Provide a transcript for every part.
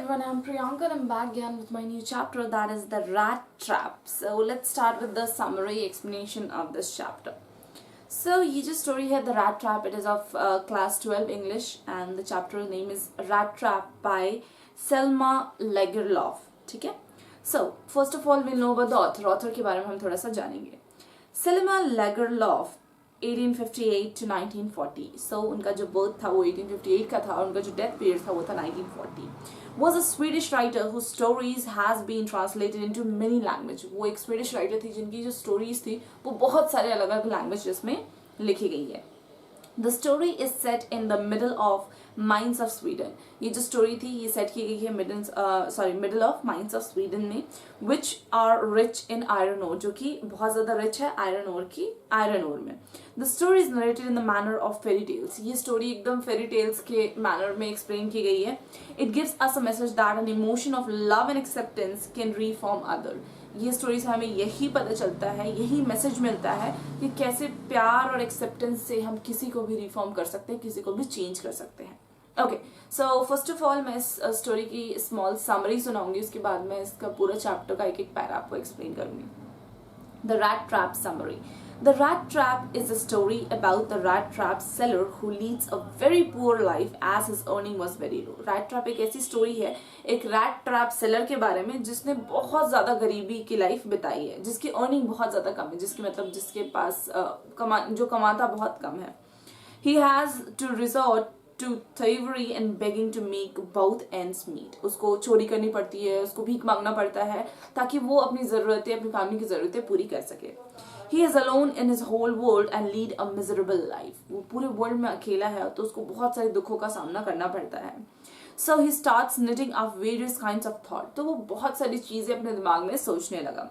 everyone, I'm Priyanka and I'm back again with my new chapter, that is the rat trap. So let's start with the summary explanation of this chapter. So ये जो story है the rat trap, it is of class 12 English and the chapter name is Rat Trap by Selma Lagerlof. ठीक है? So first of all we'll know about the author के बारे में हम थोड़ा सा जानेंगे. Selma Lagerlof 1858 to 1940. So उनका जो birth था वो 1858 का था और उनका जो death period था वो था 1940. Was a Swedish writer whose stories has been translated into many languages. वो एक Swedish writer थी जिनकी जो stories थी वो बहुत सारे अलग अलग languages में लिखी गई है. The story is set in the middle of Mines of Sweden. ये जो story थी ये set की गई है middle of Mines of Sweden में, which are rich in iron ore, जो कि बहुत ज़्यादा rich है iron ore में. The story is narrated in the manner of fairy tales. ये story एकदम fairy tales के manner में explain की गई है. It gives us a message that an emotion of love and acceptance can reform other. ये story से हमें यही पता चलता है, यही मैसेज मिलता है कि कैसे प्यार और एक्सेप्टेंस से हम किसी को भी रिफॉर्म कर सकते हैं, किसी को भी चेंज कर सकते हैं. Okay, so first of all मैं इस स्टोरी की स्मॉल समरी सुनाऊंगी, उसके बाद मैं इसका पूरा चैप्टर का एक एक पैरा आपको एक्सप्लेन करूंगी. The rat trap summary. The Rat Trap is a story about the rat trap seller who leads a very poor life as his earning was very low. Rat Trap एक ऐसी story है एक rat trap seller के बारे में जिसने बहुत ज़्यादा गरीबी की लाइफ बिताई है, जिसकी अर्निंग बहुत ज़्यादा कम है, जिसके पास जो कमाता बहुत कम है. He has to resort to thievery and begging to make both ends meet. उसको चोरी करनी पड़ती है, उसको भीख मांगना पड़ता है ताकि वो अपनी ज़रूरतें, अपनी फैमिली की ज़रूरतें पूरी कर सके. He is alone in his whole world and lead a miserable life. वो पूरे वर्ल्ड में अकेला है तो उसको बहुत सारे दुखों का सामना करना पड़ता है. So he starts knitting up various kinds of thought. तो वो बहुत सारी चीजें अपने दिमाग में सोचने लगा.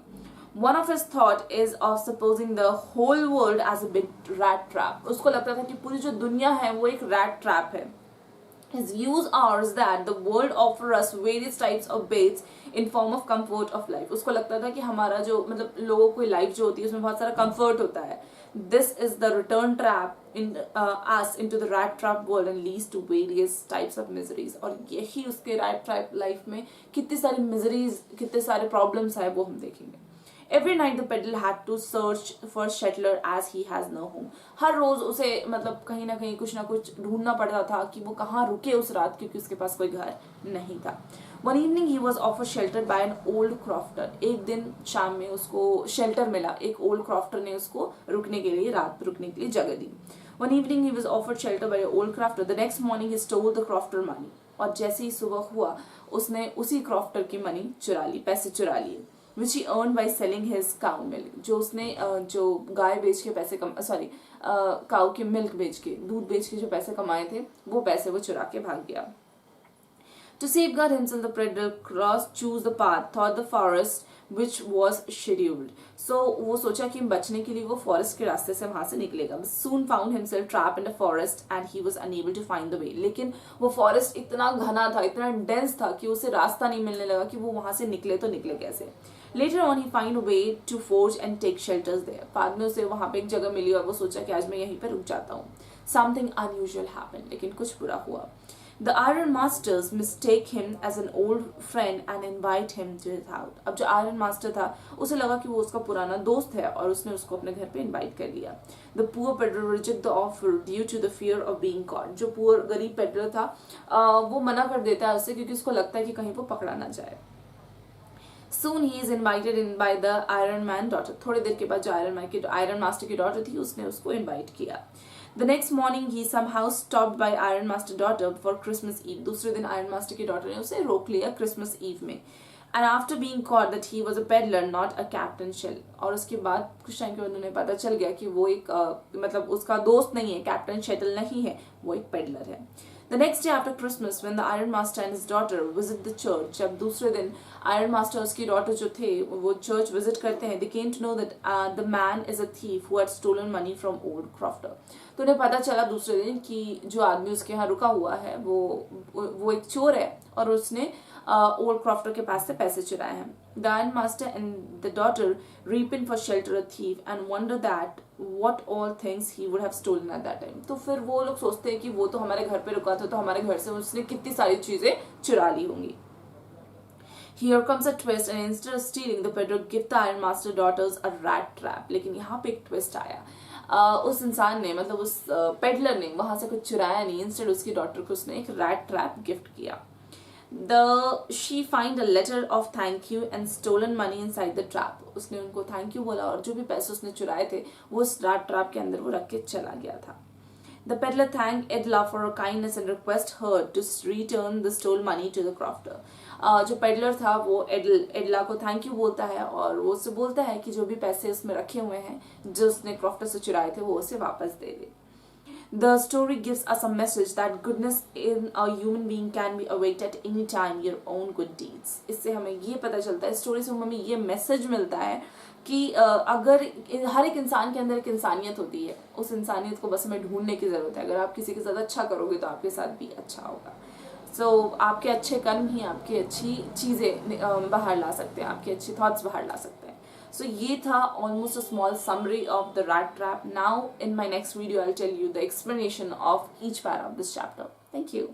One of his thought is of supposing the whole world as a big rat trap. उसको लगता था कि पूरी जो दुनिया है वो एक rat trap है. His views are that the world offers us various types of baits in form of comfort of life. उसको लगता था कि हमारा जो लोगों की लाइफ जो होती है उसमें बहुत सारा comfort होता है. This is the return trap in us into the rat trap world and leads to various types of miseries. और यही उसके rat trap life में कितनी सारी miseries, कितने सारे problems है वो हम देखेंगे. Every night the peddler had to search for shelter as he has no home. हर रोज उसे कहीं ना कहीं कुछ ना कुछ ढूंढना पड़ता था कि वो कहाँ रुके उस रात, क्योंकि उसके पास कोई घर नहीं था. One evening he was offered shelter by an old crofter. एक दिन शाम में उसको shelter मिला, एक old crofter ने उसको रुकने के लिए, रात रुकने के लिए जगह दी. One evening he was offered shelter by an old crofter. The next morning he stole the crofter money. और जैसे ही सुबह हुआ उसने उसी crofter की मनी चुरा ली, पैसे चुरा लिए. Which he earned by selling his cow milk. जो उसने जो गाय बेच के पैसे काऊ के मिल्क बेच के, दूध बेच के जो पैसे कमाए थे वो पैसे वो चुरा के भाग गया. To safeguard himself, the peddler chose the path through the forest which was scheduled. So वो सोचा कि बचने के लिए वो forest के रास्ते से वहाँ से निकलेगा. Soon found himself trapped in the forest and he was unable to find the way. लेकिन वो forest इतना घना था, इतना dense था कि उसे रास्ता नहीं मिलने लगा कि वो वहाँ से निकले तो निकले कैसे. Later on he find a way to forage and take shelters there. बाद में उसे वहाँ पे एक जगह मिली और वो सोचा कि आज मैं यहीं पे रुक जाता हूँ. Something unusual happened. लेकिन कुछ बुरा हुआ. The iron masters mistake him as an old friend and invite him to his house. अब जो iron master था उसे लगा कि वो उसका पुराना दोस्त है और उसने उसको अपने घर पे invite कर लिया. The poor peddler rejected the offer due to the fear of being caught. जो poor गरीब peddler था वो मना कर देता है उससे क्योंकि उसको लगता है कि कहीं वो पकड़ा ना जाए. Soon he is invited in by the Iron Man daughter. थोड़ी देर के बाद जो Iron Master की daughter थी उसने उसको invite किया. The next morning he somehow stopped by Iron Master daughter for Christmas Eve. दूसरे दिन Iron Master की daughter ने उसे रोक लिया Christmas Eve में. And after being caught that he was a peddler not a captain shell. और उसके बाद कुछ टाइम के बाद उन्हें पता चल गया कि वो एक उसका दोस्त नहीं है, कैप्टन शेटल नहीं है, वो एक पेडलर है. The next day after Christmas, when the Iron Master and his daughter visit the church, जब दूसरे दिन Iron Master और उसकी daughter जो थे वो church visit करते हैं, they came to know that the man is a thief who had stolen money from old crofter. तो उन्हें पता चला दूसरे दिन कि जो आदमी उसके यहाँ रुका हुआ है वो एक चोर है और उसने old crofter के पास से पैसे चुराए हैं. The Iron Master and the daughter repent for shelter a thief and wonder that what all things he would have stolen at that time. तो फिर वो लोग सोचते हैं कि वो तो हमारे घर पे रुका था तो हमारे घर से उसने कितनी सारी चीजें चुरा ली होंगी. Here comes a twist and instead of stealing, the peddler give the Iron Master daughters a rat trap. लेकिन यहाँ पे एक twist आया. उस इंसान ने मतलब उस पेडलर ने वहां से कुछ चुराया नहीं, इंस्टेड उसकी डॉटर को उसने एक रैट ट्रैप गिफ्ट किया. She find a letter of thank you and stolen money inside the trap. उसने उनको थैंक यू बोला और जो भी पैसे उसने चुराए थे वो उस रैट ट्रैप के अंदर वो रख के चला गया था. The peddler thanked Edla for her kindness and request her to return the stolen money to the crofter. जो पेडलर था वो एडला को थैंक यू बोलता है और वो उससे बोलता है कि जो भी पैसे उसमें रखे हुए हैं जो उसने क्रॉफ्टर से चुराए थे वो उसे वापस दे दे. The story gives us a message that goodness in a human being can be awaked at any time, your own good deeds. इससे हमें ये पता चलता है, स्टोरी से हमें ये मैसेज मिलता है कि अगर हर एक इंसान के अंदर एक इंसानियत होती है, उस इंसानियत को बस हमें ढूंढने की ज़रूरत है. अगर आप किसी के साथ अच्छा करोगे तो आपके साथ भी अच्छा होगा. आपके अच्छे कर्म ही आपकी अच्छी चीज़ें बाहर ला सकते हैं, आपके अच्छे थॉट्स बाहर ला सकते हैं. ये था almost a small summary of the rat trap. Now in my next video I'll tell you the explanation of each part of this chapter. Thank you.